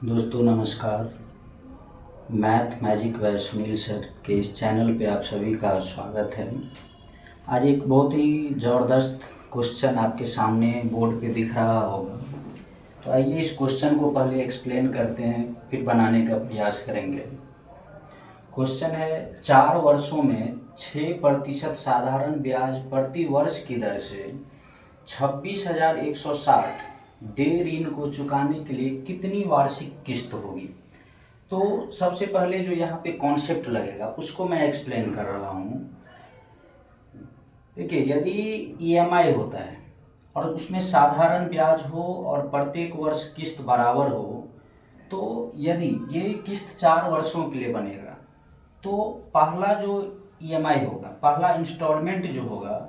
दोस्तों नमस्कार। Math magic by Sunil sir के इस चैनल पे आप सभी का स्वागत है। आज एक बहुत ही ज़बरदस्त क्वेश्चन आपके सामने बोर्ड पे दिख रहा होगा। तो आइए इस क्वेश्चन को पहले एक्सप्लेन करते हैं, फिर बनाने का प्रयास करेंगे। क्वेश्चन है 4 वर्षों में 6% साधारण ब्याज प्रति वर्ष की दर से 26,160 डे ऋण को चुकाने के लिए कितनी वार्षिक किस्त होगी। तो सबसे पहले जो यहाँ पे कॉन्सेप्ट लगेगा उसको मैं एक्सप्लेन कर रहा हूँ। देखिए, यदि ईएमआई होता है और उसमें साधारण ब्याज हो और प्रत्येक वर्ष किस्त बराबर हो, तो यदि ये किस्त 4 वर्षों के लिए बनेगा तो पहला जो ईएमआई होगा, पहला इंस्टॉलमेंट जो होगा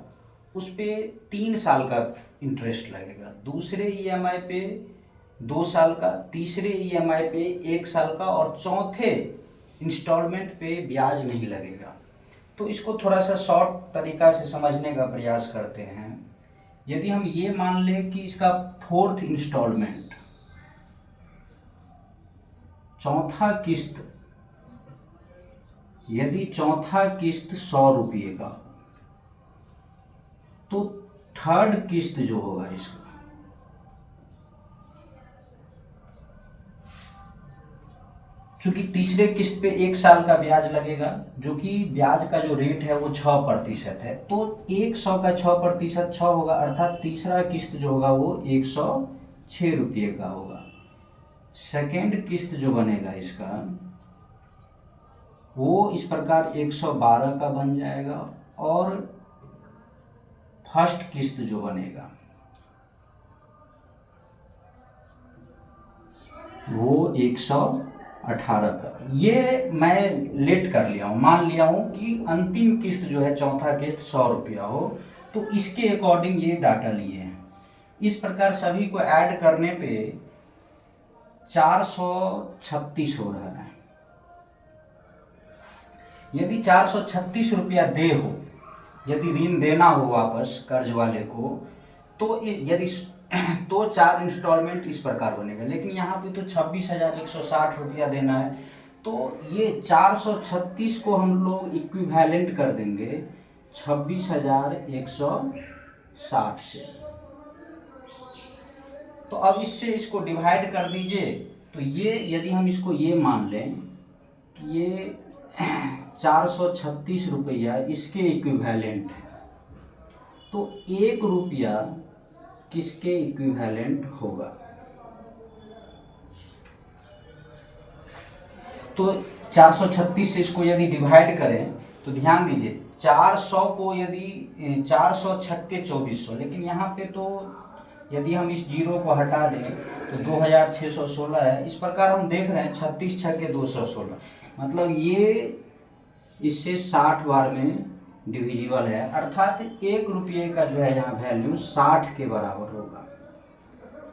उस पे 3 साल का इंटरेस्ट लगेगा, दूसरे ईएमआई पे 2 साल का, तीसरे ईएमआई पे 1 साल का और चौथे इंस्टॉलमेंट पे ब्याज नहीं लगेगा। तो इसको थोड़ा सा शॉर्ट तरीका से समझने का प्रयास करते हैं। यदि हम ये मान लें कि इसका 4th इंस्टॉलमेंट, चौथा किस्त, यदि चौथा किस्त 100 रुपये का, तो 3rd किस्त जो होगा इसका, चूंकि तीसरे किस्त पे 1 साल का ब्याज लगेगा, जो कि ब्याज का जो रेट है वो 6% है, तो 100 का 6% 6 होगा, अर्थात तीसरा किस्त जो होगा वो 106 रुपये का होगा। सेकेंड किस्त जो बनेगा इसका वो इस प्रकार 112 का बन जाएगा और फर्स्ट किस्त जो बनेगा वो 118 का। ये मैं लेट कर लिया हूँ, मान लिया हूँ कि अंतिम किस्त जो है, चौथा किस्त 100 रुपया हो, तो इसके अकॉर्डिंग ये डाटा लिए हैं। इस प्रकार सभी को ऐड करने पे 436 हो रहा है। यदि 436 रुपया दे हो, यदि ऋण देना हो वापस कर्ज वाले को, तो यदि तो 4 इंस्टॉलमेंट इस प्रकार बनेगा। लेकिन यहाँ पे तो 26,160 रुपया देना है, तो ये 436 को हम लोग इक्विवेलेंट कर देंगे 26,160 से। तो अब इससे इसको डिवाइड कर दीजिए। तो ये यदि हम इसको ये मान लें कि ये 436 रुपया इसके इक्विवेलेंट है, तो 1 रुपया किसके इक्विवेलेंट होगा। तो 436 से इसको यदि डिवाइड करें तो ध्यान दीजिए, 400 को यदि 400 छक्के 2400, लेकिन यहाँ पे तो यदि हम इस जीरो को हटा दें तो 2616 है। इस प्रकार हम देख रहे हैं 36 छक्के 216, मतलब ये इससे 60 बार में डिविजिबल है, अर्थात 1 रुपये का जो है यहाँ वैल्यू 60 के बराबर होगा।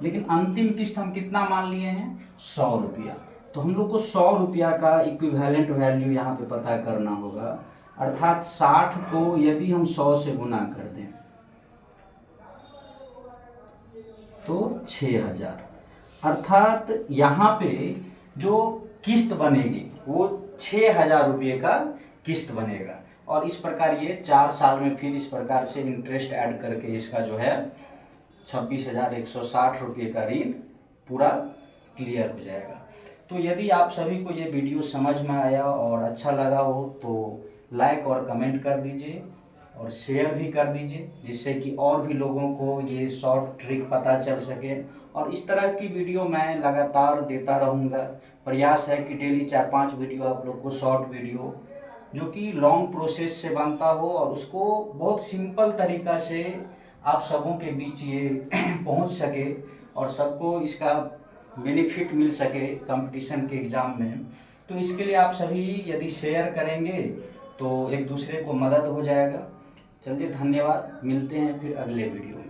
लेकिन अंतिम किस्त हम कितना मान लिए हैं, 100 रुपया। तो हम लोग को 100 रुपया का इक्विवेलेंट वैल्यू यहाँ पे पता करना होगा, अर्थात 60 को यदि हम 100 से गुना कर दें तो 6000, अर्थात यहाँ पे जो किस्त बनेगी वो 6000 रुपये का किस्त बनेगा। और इस प्रकार ये 4 साल में फिर इस प्रकार से इंटरेस्ट ऐड करके इसका जो है 26,160 रुपये का ऋण पूरा क्लियर हो जाएगा। तो यदि आप सभी को ये वीडियो समझ में आया और अच्छा लगा हो तो लाइक और कमेंट कर दीजिए और शेयर भी कर दीजिए, जिससे कि और भी लोगों को ये शॉर्ट ट्रिक पता चल सके। और इस तरह की वीडियो मैं लगातार देता रहूँगा। प्रयास है कि डेली 4-5 वीडियो आप लोग को, शॉर्ट वीडियो जो कि लॉन्ग प्रोसेस से बनता हो और उसको बहुत सिंपल तरीका से आप सबों के बीच ये पहुंच सके और सबको इसका बेनिफिट मिल सके कंपटीशन के एग्ज़ाम में। तो इसके लिए आप सभी यदि शेयर करेंगे तो एक दूसरे को मदद हो जाएगा। चलिए, धन्यवाद, मिलते हैं फिर अगले वीडियो।